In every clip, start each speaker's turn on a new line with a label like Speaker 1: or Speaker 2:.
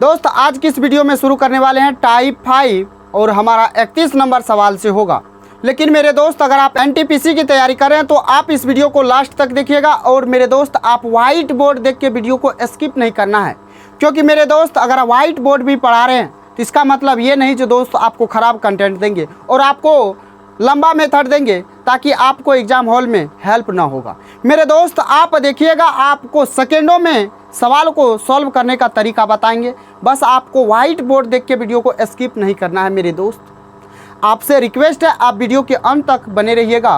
Speaker 1: दोस्त आज की इस वीडियो में शुरू करने वाले हैं टाइप 5 और हमारा 31 नंबर सवाल से होगा। लेकिन मेरे दोस्त अगर आप एनटीपीसी की तैयारी कर रहे हैं तो आप इस वीडियो को लास्ट तक देखिएगा। और मेरे दोस्त आप वाइट बोर्ड देख के वीडियो को स्किप नहीं करना है, क्योंकि मेरे दोस्त अगर आप वाइट बोर्ड भी पढ़ा रहे हैं तो इसका मतलब ये नहीं जो दोस्त आपको ख़राब कंटेंट देंगे और आपको लंबा मेथड देंगे ताकि आपको एग्ज़ाम हॉल में हेल्प ना होगा। मेरे दोस्त आप देखिएगा, आपको सेकेंडों में सवाल को सॉल्व करने का तरीका बताएंगे। बस आपको वाइट बोर्ड देख के वीडियो को स्किप नहीं करना है। मेरे दोस्त आपसे रिक्वेस्ट है आप वीडियो के अंत तक बने रहिएगा।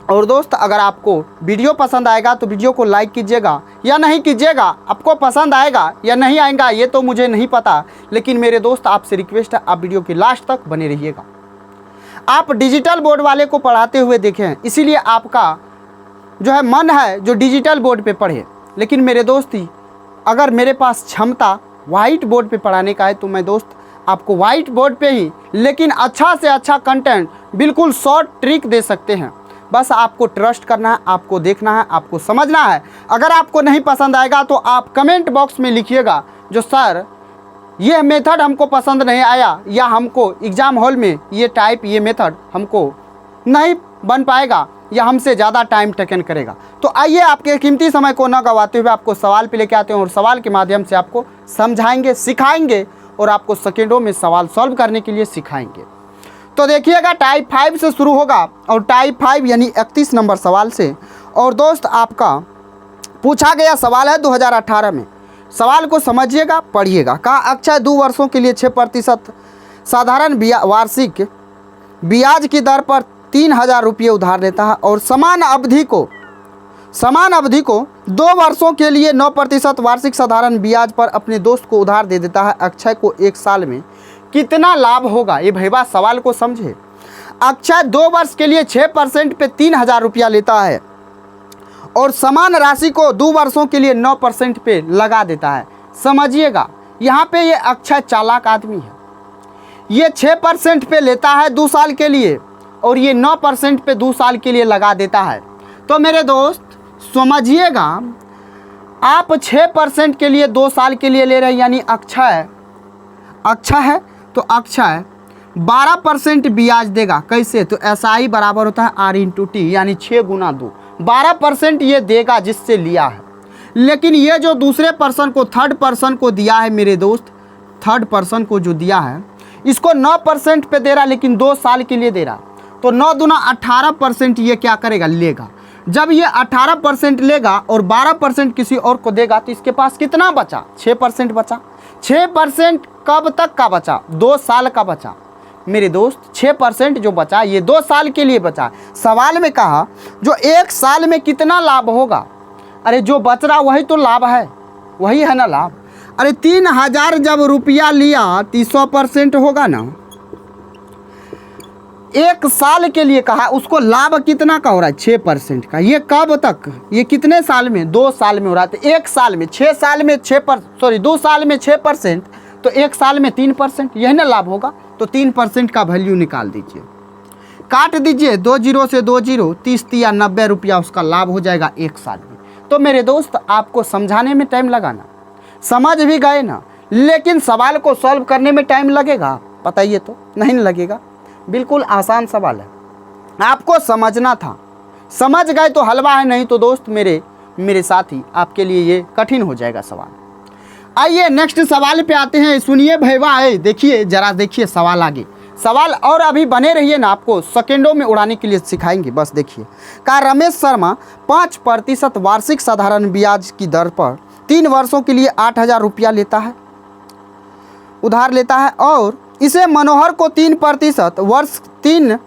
Speaker 1: और दोस्त अगर आपको वीडियो पसंद आएगा तो वीडियो को लाइक कीजिएगा या नहीं कीजिएगा। आपको पसंद आएगा या नहीं आएगा ये तो मुझे नहीं पता, लेकिन मेरे दोस्त आपसे रिक्वेस्ट है आप वीडियो के लास्ट तक बने रहिएगा। आप डिजिटल बोर्ड वाले को पढ़ाते हुए देखें, इसीलिए आपका जो है मन है जो डिजिटल बोर्ड पे पढ़े। लेकिन मेरे दोस्ती अगर मेरे पास क्षमता वाइट बोर्ड पे पढ़ाने का है तो मैं दोस्त आपको वाइट बोर्ड पे ही लेकिन अच्छा से अच्छा कंटेंट बिल्कुल शॉर्ट ट्रिक दे सकते हैं। बस आपको ट्रस्ट करना है, आपको देखना है, आपको समझना है। अगर आपको नहीं पसंद आएगा तो आप कमेंट बॉक्स में लिखिएगा जो सर ये मेथड हमको पसंद नहीं आया या हमको एग्ज़ाम हॉल में ये मेथड हमको नहीं बन पाएगा या हमसे ज़्यादा टाइम टेकन करेगा। तो आइए आपके कीमती समय को न गंवाते हुए आपको सवाल पे लेके आते हैं और सवाल के माध्यम से आपको समझाएंगे, सिखाएंगे और आपको सेकेंडों में सवाल सॉल्व करने के लिए सिखाएंगे। तो देखिएगा टाइप 5 से शुरू होगा और टाइप 5 यानी 31 नंबर सवाल से। और दोस्त आपका पूछा गया सवाल है 2018 में। सवाल को समझिएगा, पढ़िएगा। कहा अक्षय 2 वर्षों के लिए 6% साधारण वार्षिक ब्याज की दर पर 3000 रुपये उधार लेता है और समान अवधि को 2 वर्षों के लिए 9% वार्षिक साधारण ब्याज पर अपने दोस्त को उधार दे देता है। अक्षय को 1 साल में कितना लाभ होगा? ये भैया सवाल को समझे। अक्षय 2 वर्ष के लिए 6% पे 3000 रुपया लेता है और समान राशि को 2 वर्षों के लिए 9% पे लगा देता है। समझिएगा, यहाँ पे ये अक्षय चालाक आदमी है। ये 6% पे लेता है 2 साल के लिए और ये 9% पे 2 साल के लिए लगा देता है। तो मेरे दोस्त समझिएगा, आप 6% के लिए 2 साल के लिए ले रहे हैं, यानी अक्षय है तो अक्षय 12% ब्याज देगा। कैसे? तो SI बराबर होता है R/T, यानी 6 गुना 2, 12% ये देगा जिससे लिया है। लेकिन ये जो दूसरे पर्सन को, थर्ड पर्सन को दिया है मेरे दोस्त, थर्ड पर्सन को जो दिया है इसको 9% पे दे रहा, लेकिन 2 साल के लिए दे रहा। तो 9 दूना 18% ये क्या करेगा? लेगा। जब ये 18% लेगा और 12% किसी और को देगा तो इसके पास कितना बचा? 6% बचा। 6% कब तक का बचा? 2 साल का बचा। मेरे दोस्त 6% जो बचा ये 2 साल के लिए बचा। सवाल में कहा जो 1 साल में कितना लाभ होगा? अरे जो बच रहा वही तो लाभ है, वही है ना लाभ। अरे 3000 जब रुपया लिया तो 100% होगा ना। 1 साल के लिए कहा, उसको लाभ कितना का हो रहा है? 6% का। ये कब तक? ये कितने साल में? 2 साल में हो रहा है। 1 साल में 2 साल में 6%, तो 1 साल में 3%, यही ना लाभ होगा। तो 3% का वैल्यू निकाल दीजिए, काट दीजिए 2 जीरो से 2 जीरो, 30 या 90 रुपया उसका लाभ हो जाएगा 1 साल में। तो मेरे दोस्त आपको समझाने में टाइम लगाना, समझ भी गए ना, लेकिन सवाल को सॉल्व करने में टाइम लगेगा? बताइए तो। नहीं लगेगा। बिल्कुल आसान सवाल है, आपको समझना था। समझ गए तो हलवा है, नहीं तो दोस्त मेरे साथी आपके लिए ये कठिन हो जाएगा सवाल। आइए नेक्स्ट सवाल पे आते हैं। सुनिए भैया, देखिए जरा, देखिए सवाल आगे। सवाल और अभी बने रहिए ना, आपको सेकेंडों में उड़ाने के लिए सिखाएंगे। बस देखिए। कहा रमेश शर्मा 5% वार्षिक साधारण ब्याज की दर पर 3 वर्षों के लिए 8000 रुपया लेता है, उधार लेता है और इसे मनोहर को 3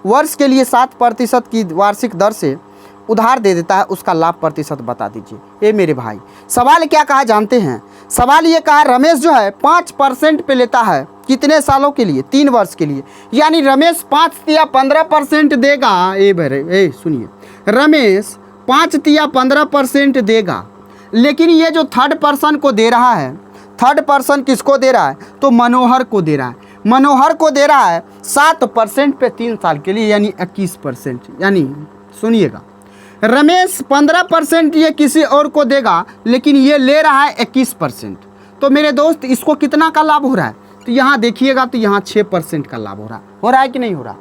Speaker 1: वर्ष के लिए 7% की वार्षिक दर से उधार दे देता है। उसका लाभ प्रतिशत बता दीजिए। ये मेरे भाई सवाल क्या कहा जानते हैं? सवाल ये कहा रमेश जो है 5% पे लेता है, कितने सालों के लिए? 3 वर्ष के लिए। यानी रमेश 5 या 15% देगा। सुनिए, रमेश 5 या 15% देगा, लेकिन ये जो थर्ड पर्सन को दे रहा है, थर्ड पर्सन किसको दे रहा है? तो मनोहर को दे रहा है। मनोहर को दे रहा है 7% पे 3 साल के लिए, यानी 21%। यानी सुनिएगा, रमेश 15% ये किसी और को देगा, लेकिन ये ले रहा है 21%। तो मेरे दोस्त इसको कितना का लाभ हो रहा है, तो यहाँ देखिएगा तो यहाँ 6% का लाभ हो रहा है कि नहीं हो रहा।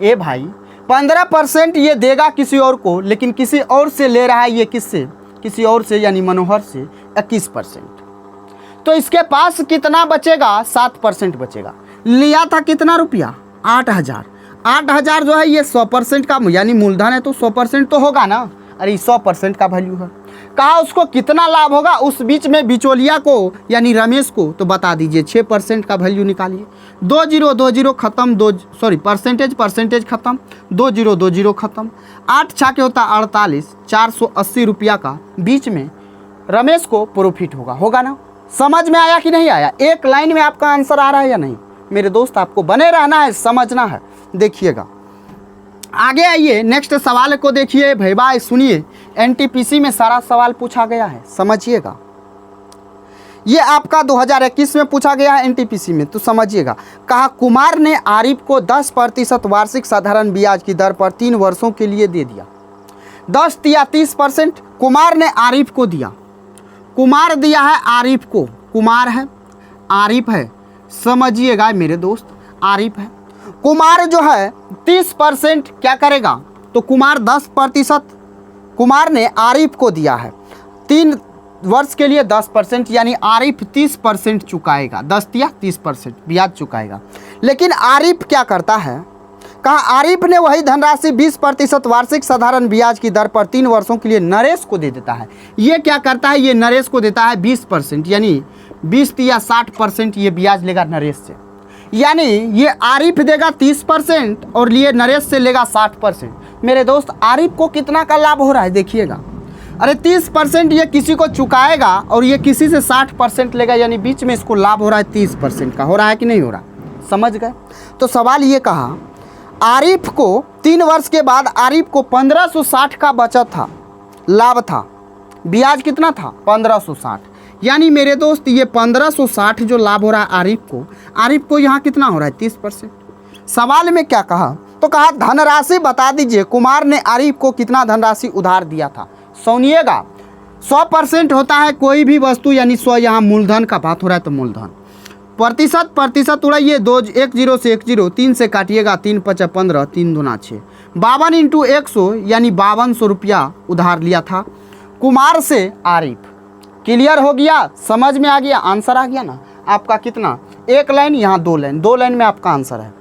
Speaker 1: ए भाई 15% ये देगा किसी और को, लेकिन किसी और से ले रहा है ये किससे, किसी और से यानी मनोहर से 21%। तो इसके पास कितना बचेगा, 7% बचेगा। लिया था कितना रुपया, 8,000। 8,000 जो है ये 100% का यानी मूलधन है, तो 100% तो होगा ना। अरे 100% का वैल्यू है। कहा उसको कितना लाभ होगा, उस बीच में बिचौलिया को यानी रमेश को तो बता दीजिए। 6% का वैल्यू निकालिए। 20 खत्म, परसेंटेज खत्म, 20 खत्म। 8 छाके होता 48, 480 रुपया का बीच में रमेश को प्रॉफिट होगा ना। समझ में आया कि नहीं आया? एक लाइन में आपका आंसर आ रहा है या नहीं? मेरे दोस्त आपको बने रहना है, समझना है। देखिएगा आगे आइए, नेक्स्ट सवाल को देखिए भाई सुनिए। एनटीपीसी में सारा सवाल पूछा गया है, समझिएगा। ये आपका 2021 में पूछा गया है एनटीपीसी में, तो समझिएगा। कहा कुमार ने आरिफ को 10% वार्षिक साधारण ब्याज की दर पर 3 वर्षों के लिए दे दिया। 10 या 30% कुमार ने आरिफ को दिया। कुमार दिया है आरिफ को, कुमार है, आरिफ है, समझिएगा मेरे दोस्त, आरिफ है। कुमार जो है 30% क्या करेगा, तो कुमार 10% कुमार ने आरिफ को दिया है। 3 वर्ष के लिए 10% यानी आरिफ 30% चुकाएगा, 10 या 30% ब्याज चुकाएगा। लेकिन आरिफ क्या करता है, कहा आरिफ ने वही धनराशि 20% वार्षिक साधारण ब्याज की दर पर 3 वर्षों के लिए नरेश को दे देता है। ये क्या करता है, ये नरेश को देता है 20% यानी 20 या 60% ये ब्याज लेगा नरेश से। यानी ये आरिफ देगा 30% और लिए नरेश से लेगा 60%। मेरे दोस्त आरिफ को कितना का लाभ हो रहा है देखिएगा। अरे 30% ये किसी को चुकाएगा और ये किसी से 60% लेगा, यानी बीच में इसको लाभ हो रहा है 30% का। हो रहा है कि नहीं हो रहा, समझ गए? तो सवाल ये कहा आरिफ को 3 वर्ष के बाद आरिफ को 1560 का बचत था, लाभ था। ब्याज कितना था, 1560। यानी मेरे दोस्त ये 1560 जो लाभ हो रहा है आरिफ को यहाँ कितना हो रहा है, 30%। सवाल में क्या कहा, तो कहा धनराशि बता दीजिए, कुमार ने आरिफ को कितना धनराशि उधार दिया था। सुनिएगा 100% होता है कोई भी वस्तु, यानी 100 यहाँ मूलधन का बात हो रहा है तो मूलधन। प्रतिशत उड़ाइए, 10 से 10, 3 से काटिएगा, 3 × 5 = 15, 3 दूना 6, 52 × 100 यानी 5200 रुपया उधार लिया था कुमार से आरिफ। क्लियर हो गया, समझ में आ गया, आंसर आ गया ना आपका। कितना, 1 लाइन, यहाँ 2 लाइन, 2 लाइन में आपका आंसर है।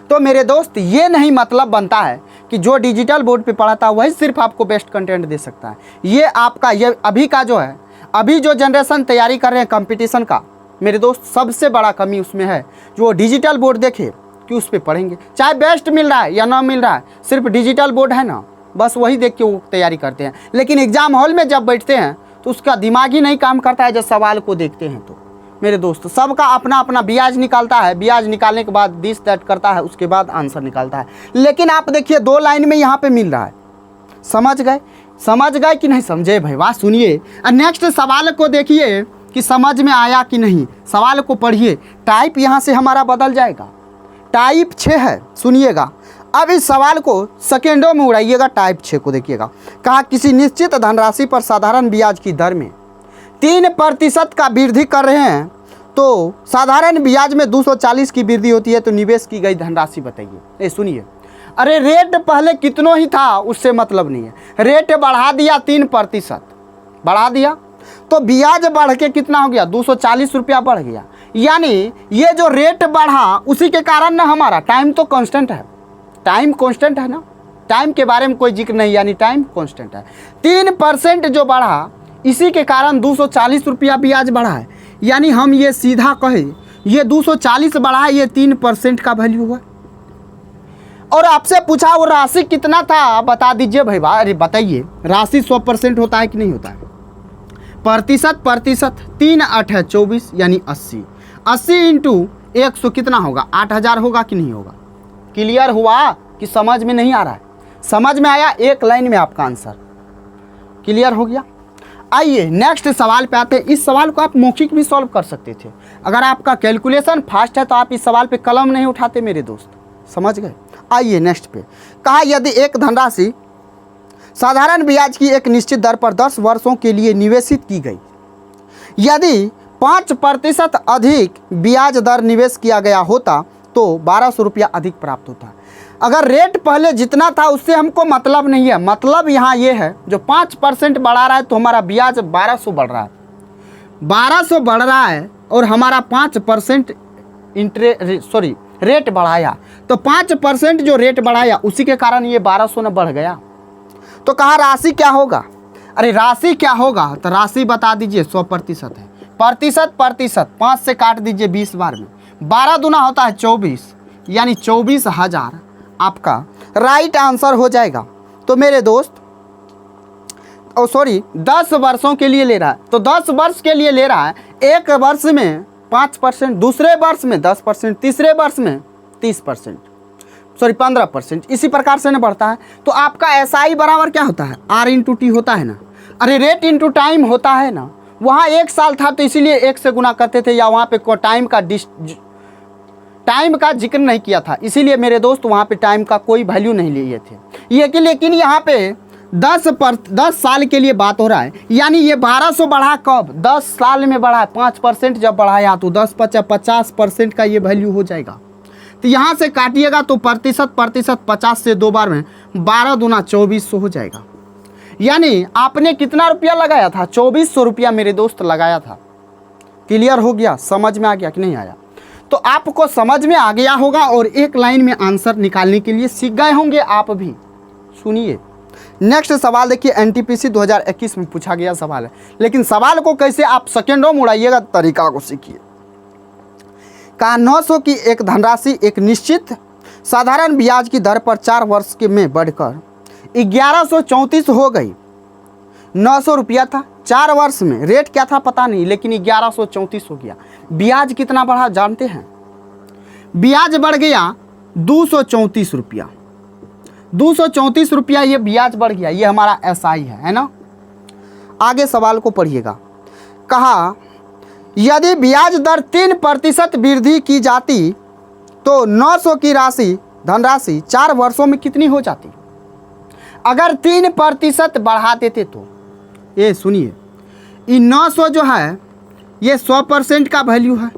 Speaker 1: तो मेरे दोस्त ये नहीं मतलब बनता है कि जो डिजिटल बोर्ड पे पढ़ाता है वही सिर्फ आपको बेस्ट कंटेंट दे सकता है। ये आपका ये अभी का जो है, अभी जो जनरेशन तैयारी कर रहे हैं कंपटीशन का, मेरे दोस्त सबसे बड़ा कमी उसमें है जो डिजिटल बोर्ड देखे कि उस पर पढ़ेंगे, चाहे बेस्ट मिल रहा है या ना मिल रहा है, सिर्फ डिजिटल बोर्ड है ना, बस वही देख के वो तैयारी करते हैं। लेकिन एग्जाम हॉल में जब बैठते हैं तो उसका दिमाग ही नहीं काम करता है जब सवाल को देखते हैं। तो मेरे दोस्त सबका अपना अपना ब्याज निकालता है, ब्याज निकालने के बाद दिस दैट करता है, उसके बाद आंसर निकालता है। लेकिन आप देखिए 2 लाइन में यहाँ पे मिल रहा है। समझ गए कि नहीं समझे भाई? वाह सुनिए, नेक्स्ट सवाल को देखिए कि समझ में आया कि नहीं। सवाल को पढ़िए, टाइप यहाँ से हमारा बदल जाएगा, टाइप 6 है। सुनिएगा अब इस सवाल को सेकेंडों में उड़ाइएगा। टाइप 6 को देखिएगा। कहा किसी निश्चित धनराशि पर साधारण ब्याज की दर में 3% का वृद्धि कर रहे हैं, तो साधारण ब्याज में 240 की वृद्धि होती है, तो निवेश की गई धनराशि बताइए। सुनिए, अरे रेट पहले कितनों ही था उससे मतलब नहीं है, रेट बढ़ा दिया 3% बढ़ा दिया, तो ब्याज बढ़ के कितना हो गया, 240 रुपया बढ़ गया। यानी ये जो रेट बढ़ा उसी के कारण ना हमारा टाइम तो कांस्टेंट है, टाइम कांस्टेंट है ना, टाइम के बारे में कोई जिक्र नहीं, यानी टाइम कांस्टेंट है। 3% जो बढ़ा इसी के कारण 240 रुपया ब्याज बढ़ा है। यानी हम ये सीधा कहें ये 240 बढ़ा है, ये 3% का वैल्यू हुआ। और आपसे पूछा वो राशि कितना था बता दीजिए भाई। अरे बताइए राशि 100% होता है कि नहीं होता है? प्रतिशत 3 8 है 24 यानी 80 × 100 कितना होगा, 8000 होगा कि नहीं होगा? क्लियर हुआ कि समझ में नहीं आ रहा है? समझ में आया? 1 लाइन में आपका आंसर क्लियर हो गया। आइए नेक्स्ट सवाल पे आते हैं। इस सवाल को आप मौखिक भी सॉल्व कर सकते थे, अगर आपका कैलकुलेशन फास्ट है तो आप इस सवाल पे कलम नहीं उठाते मेरे दोस्त, समझ गए? आइए नेक्स्ट पे। कहा यदि एक धनराशि साधारण ब्याज की एक निश्चित दर पर 10 वर्षों के लिए निवेशित की गई, यदि 5% अधिक ब्याज दर निवेश किया गया होता तो 1200 रुपया अधिक प्राप्त होता। अगर रेट पहले जितना था उससे हमको मतलब नहीं है, मतलब यहाँ ये है जो 5% बढ़ा रहा है तो हमारा ब्याज 1200 बढ़ रहा है, 1200 बढ़ रहा है और हमारा 5% रेट बढ़ाया, तो 5% जो रेट बढ़ाया उसी के कारण ये 1200 न बढ़ गया। तो कहा राशि क्या होगा? अरे राशि क्या होगा तो राशि बता दीजिए, 100% है। प्रतिशत 5 से काट दीजिए 20 बार में, 12 दूना होता है 24, यानी 24,000 आपका राइट आंसर हो जाएगा। तो मेरे दोस्त 10 वर्षों के लिए ले रहा है, तो 10 वर्ष के लिए ले रहा है। एक वर्ष में 5%, दूसरे वर्ष में 10%, तीसरे वर्ष में 30%, 15%, इसी प्रकार से ना बढ़ता है। तो आपका SI बराबर क्या होता है? R/T होता है ना। अरे रेट इंटू टाइम होता है ना। वहाँ 1 साल था तो इसीलिए 1 से गुना करते थे, या वहाँ पे टाइम का जिक्र नहीं किया था, इसीलिए मेरे दोस्त वहाँ पे टाइम का कोई वैल्यू नहीं लिए थे ये कि। लेकिन यहाँ पे 10 साल के लिए बात हो रहा है, यानी ये 1200 बढ़ा कब? 10 साल में बढ़ा है। 5% जब बढ़ाया तो 50% का ये वैल्यू हो जाएगा। तो यहाँ से काटिएगा तो प्रतिशत 50 से 2 बार में 12 दूना 2400 हो जाएगा। यानी आपने कितना रुपया लगाया था? 2400 रुपया मेरे दोस्त लगाया था। क्लियर हो गया? समझ में आ गया कि नहीं आया? तो आपको समझ में आ गया होगा और एक लाइन में आंसर निकालने के लिए सीख गए होंगे आप भी। सुनिए नेक्स्ट सवाल देखिए, NTPC 2021 में पूछा गया सवाल है, लेकिन सवाल को कैसे आप सेकेंडों में उड़ाइएगा तरीका को सीखिए। कहा 900 की एक धनराशि एक निश्चित साधारण ब्याज की दर पर 4 वर्ष के में बढ़कर 1134 हो गई। 900 रुपया था, 4 वर्ष में रेट क्या था पता नहीं, लेकिन 1134 हो गया। ब्याज कितना बढ़ा जानते हैं? ब्याज बढ़ गया 234 रुपया। 234 रुपया ये ब्याज बढ़ गया, ये हमारा SI है ना। आगे सवाल को पढ़िएगा। कहा यदि ब्याज दर 3% वृद्धि की जाती तो 900 की धनराशि 4 वर्षों में कितनी हो जाती? अगर 3% बढ़ा देते तो ये सुनिए, ये 900 जो है ये 100% का वैल्यू है।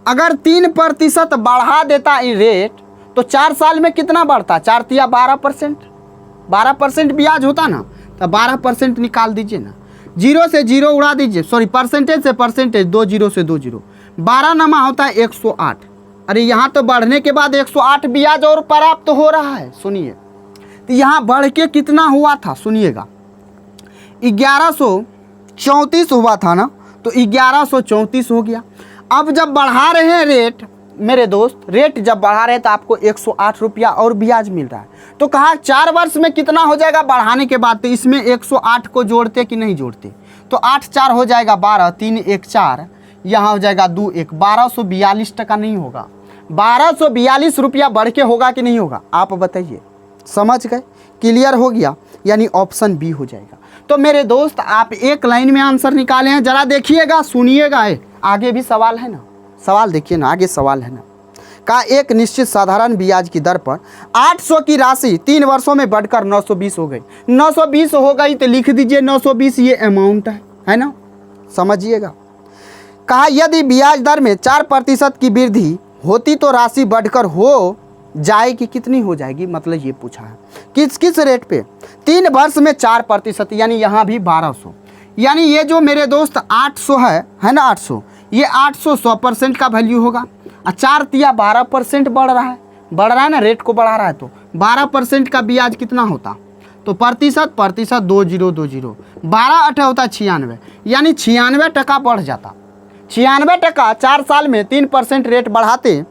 Speaker 1: अगर 3% बढ़ा देता ये रेट तो 4 साल में कितना बढ़ता? 4 तिया 12%, 12% ब्याज होता ना, तो 12% निकाल दीजिए ना। 0 से 0 उड़ा दीजिए, परसेंटेज से परसेंटेज, 2 0 से 2 0, 12 नमा होता है 108। अरे यहाँ तो बढ़ने के बाद 108 ब्याज और प्राप्त हो रहा है। सुनिए तो यहाँ बढ़ के कितना हुआ था? सुनिएगा 1134 हुआ था ना, तो 1134 हो गया। अब जब बढ़ा रहे हैं रेट मेरे दोस्त, रेट जब बढ़ा रहे हैं तो आपको 108 रुपया और ब्याज मिल रहा है। तो कहा 4 वर्ष में कितना हो जाएगा बढ़ाने के बाद? तो इसमें 108 को जोड़ते कि नहीं जोड़ते? तो 8 4 हो जाएगा 12, 3 1 4, यहाँ हो जाएगा 2 1, 1242 टका नहीं होगा, 1242 रुपया बढ़ के होगा कि नहीं होगा? आप बताइए। समझ गए? क्लियर हो गया? यानी ऑप्शन बी हो जाएगा। तो मेरे दोस्त आप एक लाइन में आंसर निकाले हैं, जरा देखिएगा, सुनिएगा। आगे भी सवाल है ना, सवाल देखिए ना, आगे सवाल है ना। का एक निश्चित साधारण ब्याज की दर पर 800 की राशि 3 वर्षों में बढ़कर 920 हो गई। 920 हो गई तो लिख दीजिए 920, ये अमाउंट है ना, समझिएगा। कहा यदि ब्याज दर में 4% की वृद्धि होती तो राशि बढ़कर हो जाएगी, कितनी हो जाएगी? मतलब ये पूछा है किस रेट पे? 3 वर्ष में 4%, यानी यहाँ भी 1200, यानी ये जो मेरे दोस्त 800 है ना, 800, ये 800 100% का वैल्यू होगा। 4 तिया 12% बढ़ रहा है ना, रेट को बढ़ा रहा है, तो 12% का ब्याज कितना होता? तो प्रतिशत 2 0 2 0, 12 8 होता है 96, यानी 96 टका बढ़ जाता। 96 टका 4 साल में 3% रेट बढ़ाते,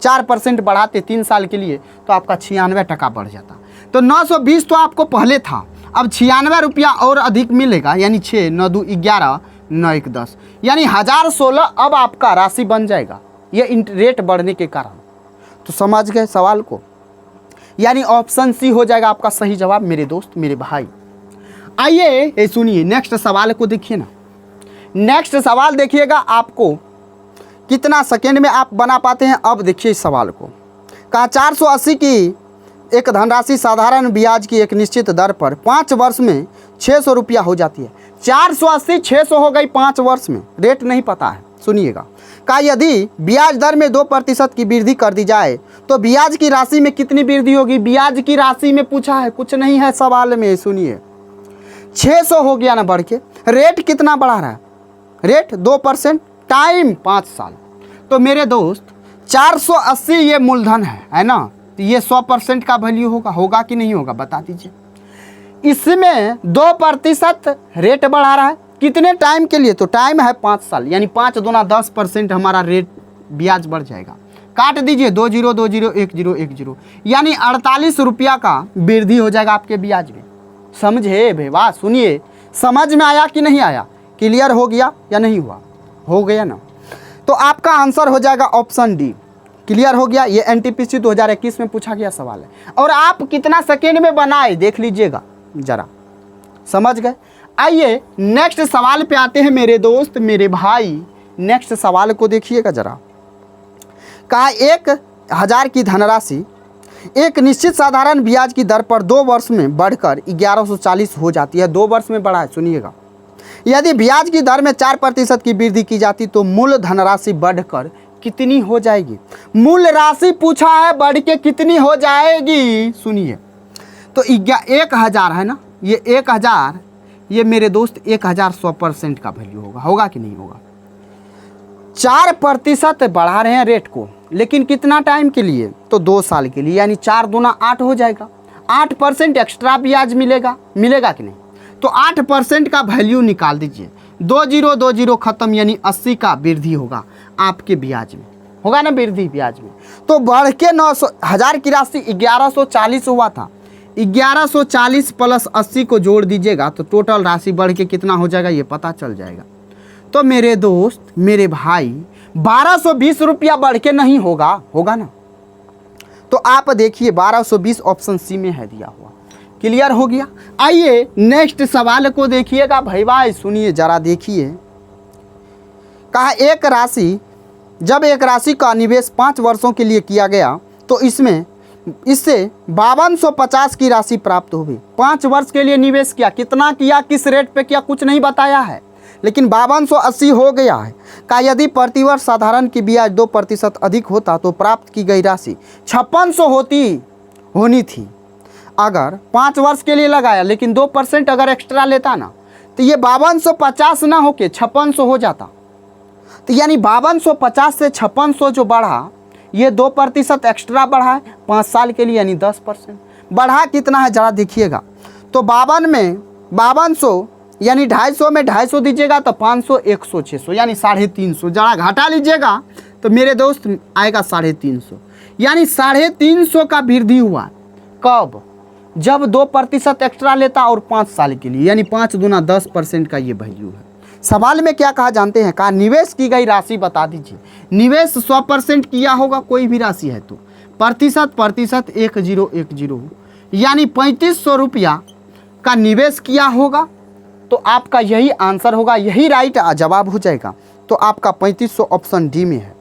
Speaker 1: 4% बढ़ाते 3 साल के लिए, तो आपका 96 टका बढ़ जाता। तो 920 तो आपको पहले था, अब 96 रुपया और अधिक मिलेगा, यानी 6 9 2 11 9 1 10, यानी 1016 अब आपका राशि बन जाएगा, ये रेट बढ़ने के कारण। तो समझ गए सवाल को? यानी ऑप्शन सी हो जाएगा आपका सही जवाब मेरे दोस्त, मेरे भाई। आइए सुनिए नेक्स्ट सवाल को देखिए ना। नेक्स्ट सवाल देखिएगा, आपको कितना सेकेंड में आप बना पाते हैं। अब देखिए इस सवाल को। कहा 480 की एक धनराशि साधारण ब्याज की एक निश्चित दर पर 5 वर्ष में 600 रुपया हो जाती है। 480 600 हो गई 5 वर्ष में, रेट नहीं पता है, सुनिएगा। कहा यदि ब्याज दर में 2% की वृद्धि कर दी जाए तो ब्याज की राशि में कितनी वृद्धि होगी। ब्याज की राशि में पूछा है, कुछ नहीं है सवाल में, सुनिए। 600 हो गया ना बढ़ के, रेट कितना बढ़ा रहा है, रेट 2%, टाइम 5 साल। तो मेरे दोस्त 480 ये मूलधन है ना, तो ये 100% का वैल्यू होगा कि नहीं होगा, बता दीजिए। इसमें 2% रेट बढ़ा रहा है, कितने टाइम के लिए, तो टाइम है 5 साल, यानी 5 दूना 10% हमारा रेट ब्याज बढ़ जाएगा। काट दीजिए 20 20 10 यानी 48 रुपया का वृद्धि हो जाएगा आपके ब्याज में। समझे भेवा, सुनिए, समझ में आया कि नहीं आया, क्लियर हो गया या नहीं हुआ, हो गया ना। तो आपका आंसर हो जाएगा ऑप्शन डी, क्लियर हो गया। ये एनटीपीसी 2021 में पूछा गया सवाल है, और आप कितना सेकेंड में बनाए देख लीजिएगा जरा, समझ गए। आइए नेक्स्ट सवाल पे आते हैं मेरे दोस्त, मेरे भाई। नेक्स्ट सवाल को देखिएगा जरा। कहा 1000 की धनराशि एक निश्चित साधारण ब्याज की दर पर 2 वर्ष में बढ़कर 1140 हो जाती है। 2 वर्ष में बढ़ा है, सुनिएगा। यदि ब्याज की दर में 4% की वृद्धि की जाती तो मूल धनराशि बढ़कर कितनी हो जाएगी। मूल राशि पूछा है, बढ़ के कितनी हो जाएगी, सुनिए। तो 1000 है ना, ये 1000, ये मेरे दोस्त 1000 100% का वैल्यू होगा कि नहीं होगा। 4% बढ़ा रहे हैं रेट को, लेकिन कितना टाइम के लिए, तो 2 साल के लिए, यानी 4 दूना 8 हो जाएगा। 8% एक्स्ट्रा ब्याज मिलेगा कि नहीं, तो 8% का वैल्यू निकाल दीजिए। 20 खत्म, यानी 80 का वृद्धि होगा आपके ब्याज में, होगा ना वृद्धि ब्याज में। तो बढ़ के 1000 की राशि 1140 हुआ था, 1140 प्लस 80 को जोड़ दीजिएगा तो टोटल राशि बढ़ के कितना हो जाएगा ये पता चल जाएगा। तो मेरे दोस्त, मेरे भाई, 1220 रुपया बढ़ के नहीं होगा ना। तो आप देखिए 1220 ऑप्शन सी में है दिया हुआ, क्लियर हो गया। आइए नेक्स्ट सवाल को देखिएगा भाई, सुनिए जरा, देखिए। कहा जब एक राशि का निवेश 5 वर्षों के लिए किया गया तो इससे 5250 की राशि प्राप्त हुई। 5 वर्ष के लिए निवेश किया, कितना किया, किस रेट पे किया, कुछ नहीं बताया है, लेकिन 5280 हो गया है। कहा यदि प्रतिवर्ष साधारण की ब्याज 2% अधिक होता तो प्राप्त की गई राशि 5600 होनी थी। अगर 5 वर्ष के लिए लगाया, लेकिन 2% अगर एक्स्ट्रा लेता ना, तो ये 5250 ना होके 5600 हो जाता। तो यानी 5250 से 5600 जो बढ़ा, ये 2% एक्स्ट्रा बढ़ा है 5 साल के लिए, यानी 10% बढ़ा। कितना है जरा देखिएगा। तो 52 में 5200 यानी 250 में 250 दीजिएगा तो 500 100 600 यानी 350। जरा घटा लीजिएगा तो मेरे दोस्त आएगा 350, यानी 350 का वृद्धि हुआ। कब, जब 2% एक्स्ट्रा लेता और 5 साल के लिए, यानी 5 दूना 10% का ये वैल्यू है। सवाल में क्या कहा जानते हैं, कहा निवेश की गई राशि बता दीजिए। निवेश 100% किया होगा, कोई भी राशि है तो प्रतिशत 1010 यानी 3500 रुपया का निवेश किया होगा। तो आपका यही आंसर होगा, यही राइट जवाब हो जाएगा। तो आपका 3500 ऑप्शन डी में है।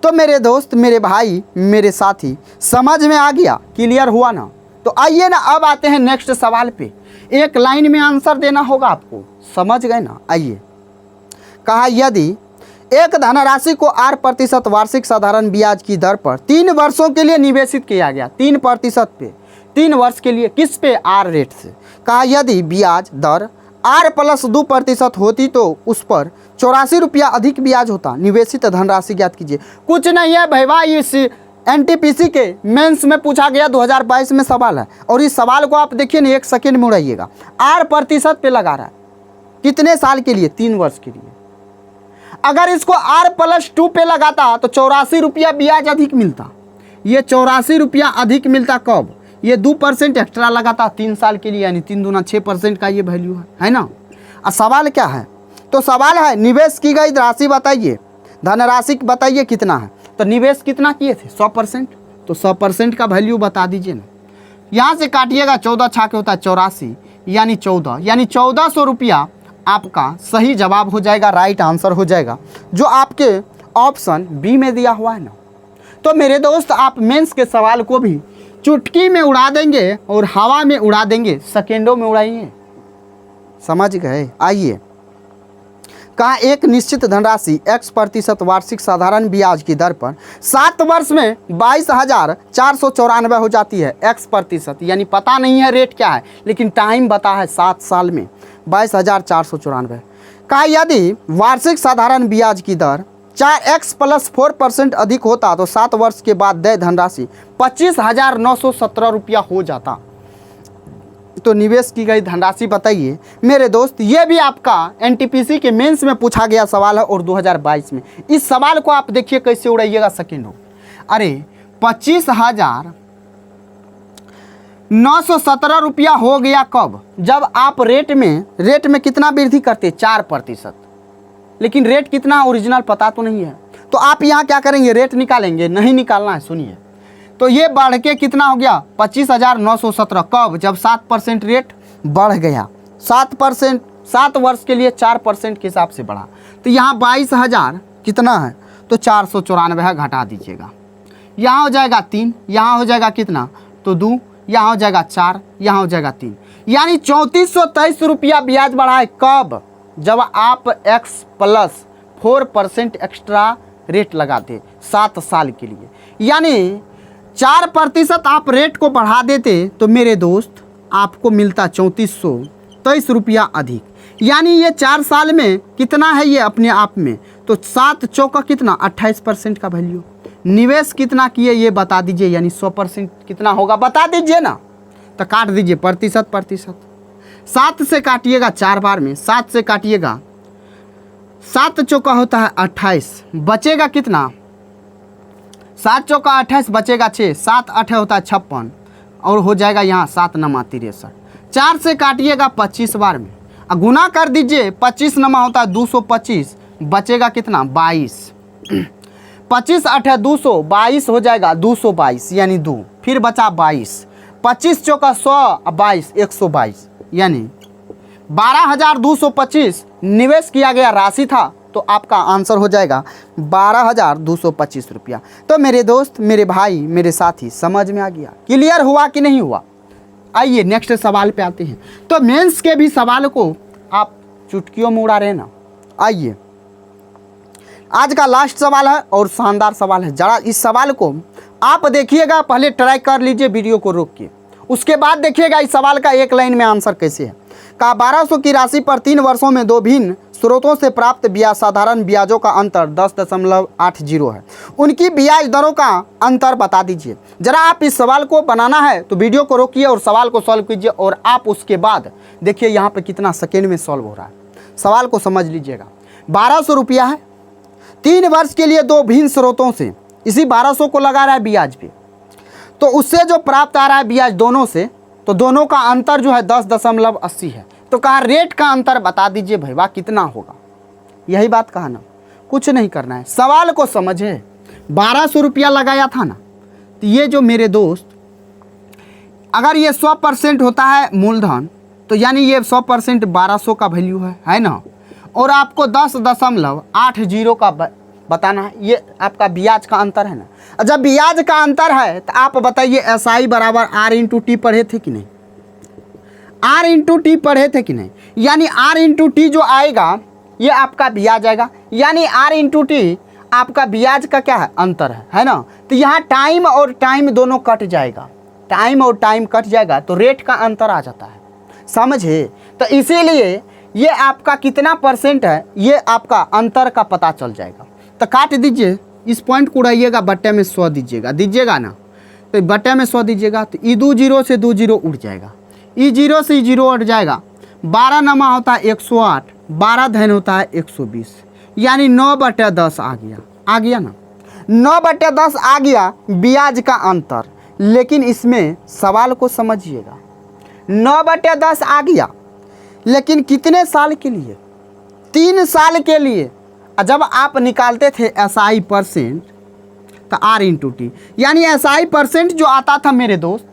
Speaker 1: तो मेरे दोस्त, मेरे भाई, मेरे साथी, समझ में आ गया, क्लियर हुआ ना। तो आइए ना, अब आते हैं नेक्स्ट सवाल पे। एक लाइन में आंसर देना होगा आपको, समझ गए ना। आइए, कहा यदि एक धनराशि को 8% वार्षिक साधारण ब्याज की दर पर 3 वर्षों के लिए निवेशित किया गया, 3% पे 3 वर्ष के लिए, किस पे, आर रेट से। कहा यदि ब्याज दर आर प्लस 2% होती तो उस पर 84 रुपया अधिक ब्याज होता। निवेशित धनराशि ज्ञात कीजिए। कुछ नहीं है भाई, इस एनटीपीसी के मेंस में पूछा गया 2022 में सवाल है, और इस सवाल को आप देखिए ना, 1 सेकेंड में उड़ाइएगा। 8% पे लगा रहा है, कितने साल के लिए, 3 वर्ष के लिए। अगर इसको R+2 पे लगाता तो 84 रुपया ब्याज अधिक मिलता। ये 84 रुपया अधिक मिलता कब, ये 2% एक्स्ट्रा लगाता 3 साल के लिए, यानी 3 दूना 6% का ये वैल्यू है ना। अब सवाल क्या है, तो सवाल है निवेश की गई राशि बताइए, धनराशि बताइए कितना है। तो निवेश कितना किए थे, 100%, तो 100% का वैल्यू बता दीजिए ना। यहाँ से काटिएगा, 14 छाके होता है 84, यानी 14, यानी 1400 रुपया आपका सही जवाब हो जाएगा, राइट आंसर हो जाएगा, जो आपके ऑप्शन बी में दिया हुआ है ना। तो मेरे दोस्त, आप मेंस के सवाल को भी चुटकी में उड़ा देंगे और हवा में उड़ा देंगे, सेकेंडों में उड़ाइए, समझ गए। आइए, कहा एक निश्चित धनराशि x% वार्षिक साधारण ब्याज की दर पर 7 वर्ष में 22,494 हो जाती है x%, यानी पता नहीं है रेट क्या है, लेकिन टाइम बता है 7 साल में 22,494। कहा यदि वार्षिक साधारण ब्याज की दर 4x + 4% अधिक होता तो 7 वर्ष के बाद देय धनराशि 25,917 रुपया हो जाता। तो निवेश की गई धनराशि बताइए मेरे दोस्त। ये भी आपका एनटीपीसी के मेंस में पूछा गया सवाल है और 2022 में। इस सवाल को आप देखिए कैसे उड़ाइएगा सेकेंडों। अरे 25,917 रुपया हो गया कब? जब आप रेट में कितना वृद्धि करते? 4%। लेकिन रेट कितना ओरिजिनल पता तो नहीं है, तो आप यहाँ क्या करेंगे? रेट निकालेंगे? नहीं निकालना है, सुनिए। तो ये बढ़ के कितना हो गया? 25,917। कब? जब 7% रेट बढ़ गया। 7%, 7 वर्ष के लिए 4% के हिसाब से बढ़ा। तो यहाँ 22,000 कितना है? तो 494 है, घटा दीजिएगा। यहाँ हो जाएगा 3, यहाँ हो जाएगा कितना? तो 2, यहाँ हो जाएगा 4, यहाँ हो जाएगा 3, यानी 3423 रुपया ब्याज बढ़ा है। कब? जब आप x + 4% एक्स्ट्रा रेट लगाते 7 साल के लिए, यानी 4% आप रेट को बढ़ा देते तो मेरे दोस्त आपको मिलता 3423 रुपया अधिक। यानी ये 4 साल में कितना है ये अपने आप में? तो 7 चौका कितना? 28% का वैल्यू। निवेश कितना किए ये बता दीजिए, यानी 100% कितना होगा बता दीजिए ना। तो काट दीजिए प्रतिशत। 7 से काटिएगा 4 बार में, 7 से काटिएगा, 7 चौका होता है 28, बचेगा कितना? 7 चौका 28, बचेगा 6, 7 8 होता है 56, और हो जाएगा यहाँ 7 9 63। 4 से काटिएगा 25 बार में, गुना कर दीजिए, 25 9 होता है 225, बचेगा कितना? 22। 25 8 200, 22 हो जाएगा 222, यानी 2, फिर बचा 22। 25 चौका 100, 22 122, यानी 12,225 निवेश किया गया राशि था। तो आपका आंसर हो जाएगा 12,225 रुपया। तो मेरे दोस्त, मेरे भाई, मेरे साथी, समझ में आ गया? क्लियर हुआ कि नहीं हुआ? आइए नेक्स्ट सवाल पे आते हैं। तो मेंस के भी सवाल को आप चुटकियों में उड़ा रहे ना। आइए, आज का लास्ट सवाल है और शानदार सवाल है। जरा इस सवाल को आप देखिएगा, पहले ट्राई कर लीजिए वीडियो को रोक के, उसके बाद देखिएगा इस सवाल का एक लाइन में आंसर कैसे है। कहा 1200 की राशि पर 3 वर्षों में 2 भिन्न स्रोतों से प्राप्त ब्याज साधारण ब्याजों का अंतर 10.80 है। उनकी ब्याज दरों का अंतर बता दीजिए। जरा आप इस सवाल को बनाना है तो वीडियो को रोकिए और सवाल को सॉल्व कीजिए, और आप उसके बाद देखिए यहाँ पे कितना सेकेंड में सॉल्व हो रहा है। सवाल को समझ लीजिएगा। 1200 रुपया है, 3 वर्ष के लिए 2 भिन्न स्रोतों से इसी 1200 को लगा रहा है ब्याज पे, तो उससे जो प्राप्त आ रहा है ब्याज दोनों से, तो दोनों का अंतर जो है 10.80 है। तो कहा रेट का अंतर बता दीजिए भैया कितना होगा। यही बात कहा ना, कुछ नहीं करना है, सवाल को समझे। 1200 रुपया लगाया था ना, तो ये जो मेरे दोस्त, अगर ये 100% होता है मूलधन, तो यानी ये 100% 1200 का वैल्यू है ना, और आपको 10.80 का बताना है। ये आपका ब्याज का अंतर है ना। जब ब्याज का अंतर है तो आप बताइए SI बराबर R/T पढ़े थे कि नहीं? R/T पढ़े थे कि नहीं? यानी R/T जो आएगा ये आपका ब्याज आएगा, यानी R/T आपका ब्याज का क्या है? अंतर है ना। तो यहाँ टाइम और टाइम दोनों कट जाएगा, टाइम और टाइम कट जाएगा तो रेट का अंतर आ जाता है, समझे? तो इसीलिए ये आपका कितना % है ये आपका अंतर का पता चल जाएगा। तो काट दीजिए, इस पॉइंट को उड़ाइएगा, बट्टे में 100 दीजिएगा ना, तो बट्टे में 100 दीजिएगा, तो ई 2 0 से 2 0 उड़ जाएगा, ई 0 से 0 उड़ जाएगा। 12 नमा होता है 108, 12 धन होता है 120, यानी 9/10 आ गया ना। 9/10 आ गया ब्याज का अंतर। लेकिन इसमें सवाल को समझिएगा, 9/10 आ गया, लेकिन कितने साल के लिए? 3 साल के लिए। जब आप निकालते थे SI% तो R/T, यानी SI% जो आता था मेरे दोस्त,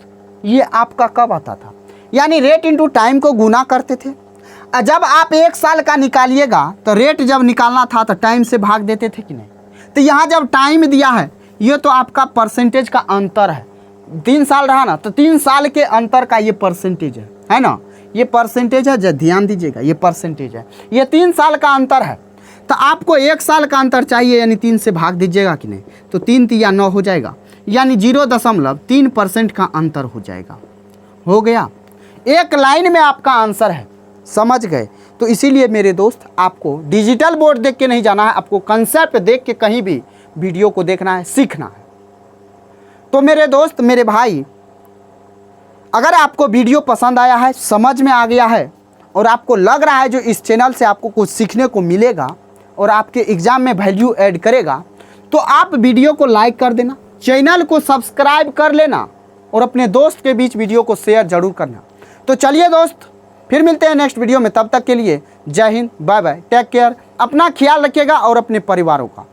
Speaker 1: ये आपका कब आता था? यानी रेट इंटू टाइम को गुना करते थे। जब आप 1 साल का निकालिएगा तो रेट जब निकालना था तो टाइम से भाग देते थे कि नहीं? तो यहाँ जब टाइम दिया है, ये तो आपका परसेंटेज का अंतर है। 3 साल रहा ना, तो 3 साल के अंतर का ये परसेंटेज है ना। ये परसेंटेज है, ध्यान दीजिएगा, ये परसेंटेज है। ये 3 साल का अंतर है, तो आपको 1 साल का अंतर चाहिए, यानी 3 से भाग दीजिएगा कि नहीं, तो 3 या 9 हो जाएगा, यानी 0.3% का अंतर हो जाएगा। हो गया, एक लाइन में आपका आंसर है, समझ गए। तो इसीलिए मेरे दोस्त आपको डिजिटल बोर्ड देख के नहीं जाना है, आपको कंसेप्ट देख के कहीं भी वीडियो को देखना है, सीखना है। तो मेरे दोस्त, मेरे भाई, अगर आपको वीडियो पसंद आया है, समझ में आ गया है और आपको लग रहा है जो इस चैनल से आपको कुछ सीखने को मिलेगा और आपके एग्ज़ाम में वैल्यू ऐड करेगा, तो आप वीडियो को लाइक कर देना, चैनल को सब्सक्राइब कर लेना और अपने दोस्त के बीच वीडियो को शेयर जरूर करना। तो चलिए दोस्त, फिर मिलते हैं नेक्स्ट वीडियो में। तब तक के लिए जय हिंद, बाय बाय, टेक केयर, अपना ख्याल रखिएगा और अपने परिवारों का।